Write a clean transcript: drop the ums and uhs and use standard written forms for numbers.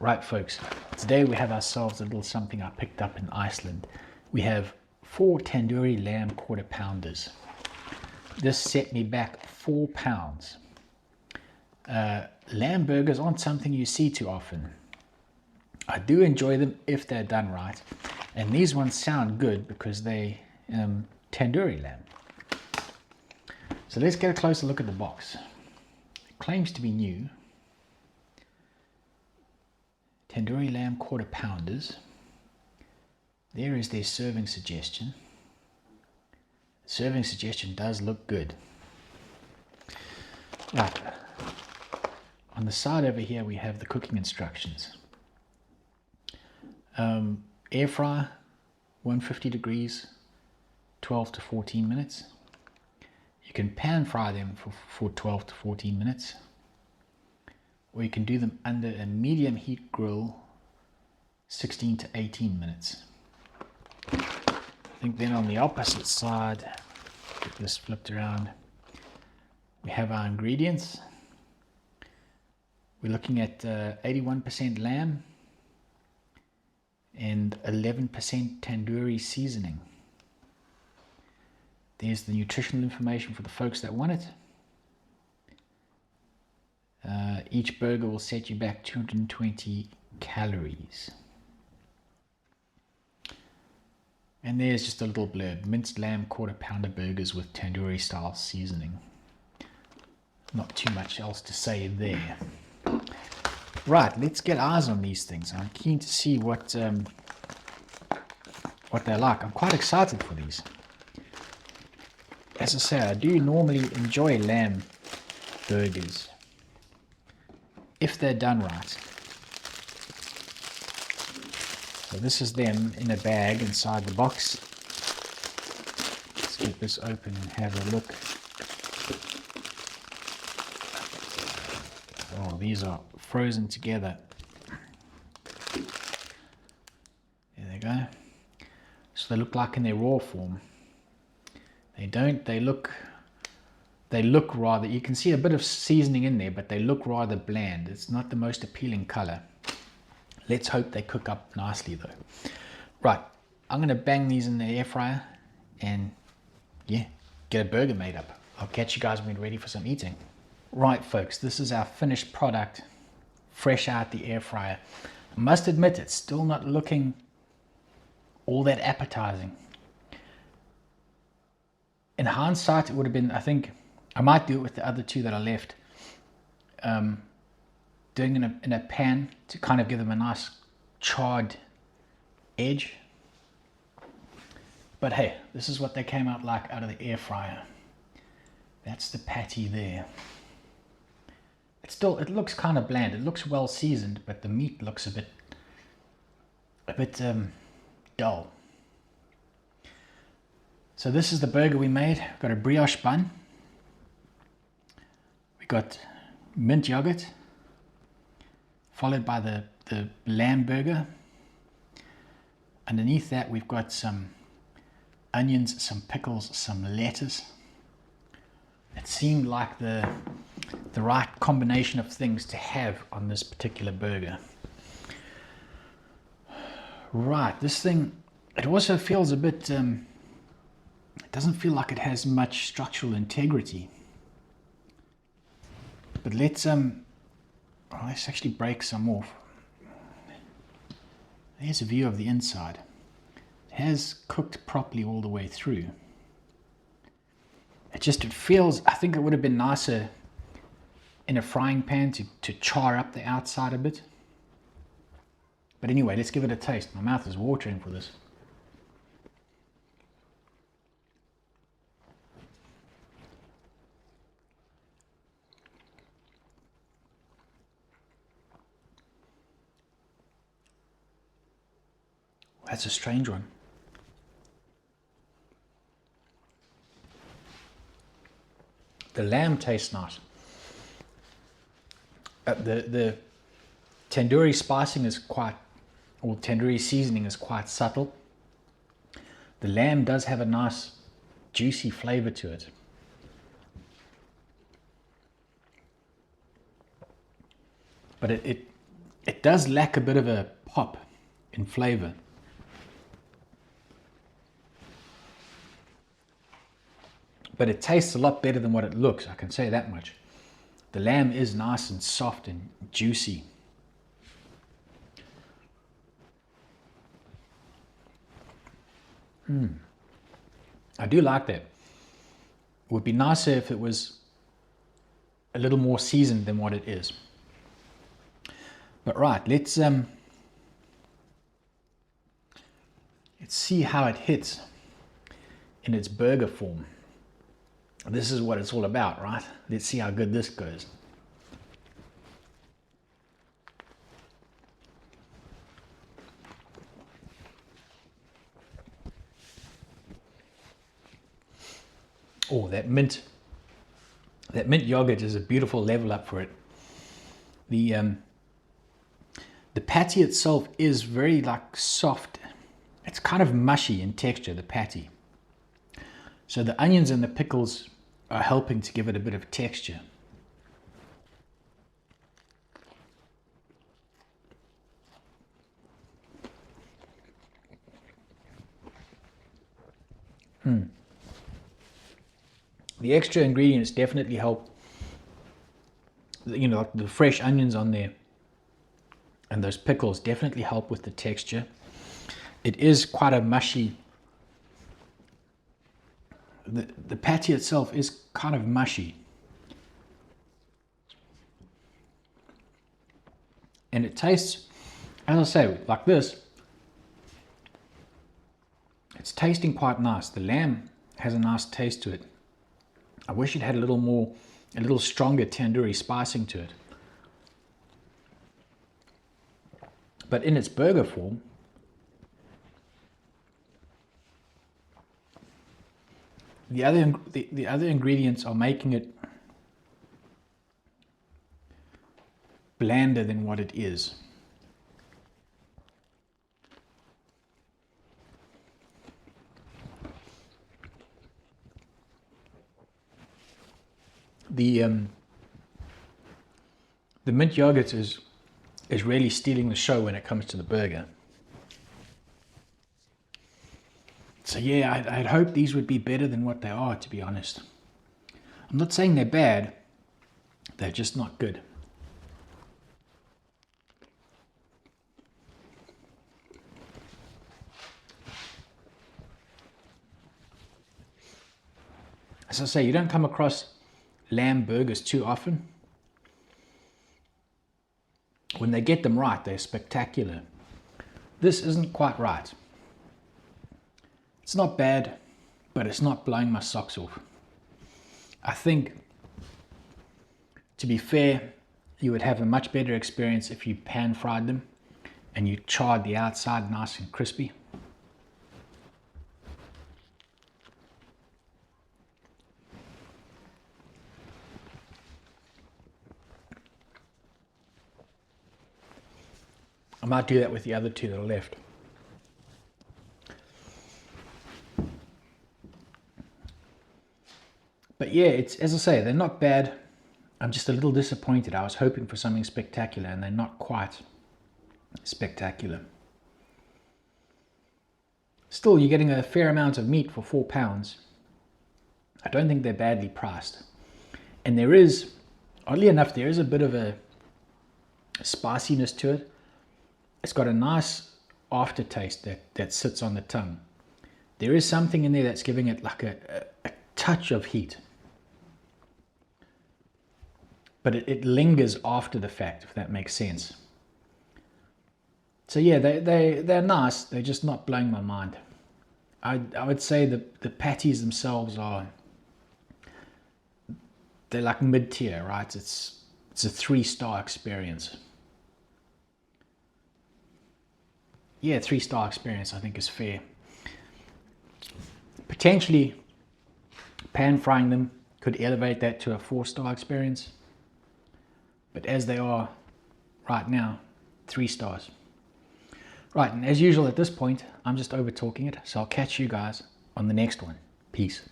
Right folks, today we have ourselves a little something I picked up in Iceland. We have 4 tandoori lamb quarter pounders. This set me back 4 pounds. Lamb burgers aren't something you see too often. I do enjoy them if they're done right, and these ones sound good because they tandoori lamb. So let's get a closer look at the box. It claims to be new. Tandoori lamb quarter pounders. There is their serving suggestion. The serving suggestion does look good. Right. On the side over here we have the cooking instructions. Air fryer, 150 degrees, 12 to 14 minutes. You can pan fry them for 12 to 14 minutes. Or you can do them under a medium heat grill, 16 to 18 minutes. I think then on the opposite side, get this flipped around, we have our ingredients. We're looking at 81% lamb and 11% tandoori seasoning. There's the nutritional information for the folks that want it. Each burger will set you back 220 calories. And there's just a little blurb. Minced lamb quarter pounder burgers with tandoori style seasoning. Not too much else to say there. Right, let's get eyes on these things. I'm keen to see what they're like. I'm quite excited for these. As I say, I do normally enjoy lamb burgers if they're done right. So this is them in a bag inside the box. Let's get this open and have a look. Oh, these are frozen together. There they go. So they look like in their raw form. They don't, they look rather, you can see a bit of seasoning in there, but they look rather bland. It's not the most appealing color. Let's hope they cook up nicely though. Right, I'm going to bang these in the air fryer and yeah, get a burger made up. I'll catch you guys when we're ready for some eating. Right folks, this is our finished product, fresh out the air fryer. I must admit it's still not looking all that appetizing. In hindsight, it would have been, I think, I might do it with the other 2 that are left. Doing in a pan to kind of give them a nice charred edge. But hey, this is what they came out like out of the air fryer. That's the patty there. It looks kind of bland. It looks well seasoned, but the meat looks a bit dull. So this is the burger we made. We've got a brioche bun. We got mint yogurt, followed by the lamb burger. Underneath that we've got some onions, some pickles, some lettuce. It seemed like the right combination of things to have on this particular burger. Right, this thing, it also feels a bit, it doesn't feel like it has much structural integrity. But let's actually break some off. There's a view of the inside. It has cooked properly all the way through. It feels, I think it would have been nicer in a frying pan to char up the outside a bit. But anyway, let's give it a taste. My mouth is watering for this. That's a strange one. The lamb tastes nice. The tandoori spicing is quite, or tandoori seasoning is quite subtle. The lamb does have a nice juicy flavor to it. But it it does lack a bit of a pop in flavor. But it tastes a lot better than what it looks, I can say that much. The lamb is nice and soft and juicy. I do like that. It would be nicer if it was a little more seasoned than what it is. But right, let's see how it hits in its burger form. This is what it's all about, right? Let's see how good this goes. Oh, that mint yogurt is a beautiful level up for it. The patty itself is very like soft. It's kind of mushy in texture, the patty. So the onions and the pickles are helping to give it a bit of texture. The extra ingredients definitely help. You know, the fresh onions on there and those pickles definitely help with the texture. It is quite a mushy. The patty itself is kind of mushy. And it tastes, as I say, like this. It's tasting quite nice. The lamb has a nice taste to it. I wish it had a little stronger tandoori spicing to it. But in its burger form, the other ingredients are making it blander than what it is. The mint yogurt is really stealing the show when it comes to the burger. So yeah, I'd hope these would be better than what they are, to be honest. I'm not saying they're bad, they're just not good. As I say, you don't come across lamb burgers too often. When they get them right, they're spectacular. This isn't quite right. It's not bad, but it's not blowing my socks off. I think, to be fair, you would have a much better experience if you pan fried them and you charred the outside nice and crispy. I might do that with the other two that are left. But yeah, it's, as I say, they're not bad. I'm just a little disappointed. I was hoping for something spectacular and they're not quite spectacular. Still, you're getting a fair amount of meat for £4. I don't think they're badly priced. And there is, oddly enough, there is a bit of a spiciness to it. It's got a nice aftertaste that sits on the tongue. There is something in there that's giving it like a touch of heat. But it lingers after the fact, if that makes sense. So yeah, they're nice. They're just not blowing my mind. I would say the patties themselves they're like mid-tier, right? It's a 3-star experience. Yeah, 3-star experience I think is fair. Potentially pan frying them could elevate that to a 4-star experience. But as they are right now, 3 stars. Right, and as usual at this point, I'm just over talking it. So I'll catch you guys on the next one. Peace.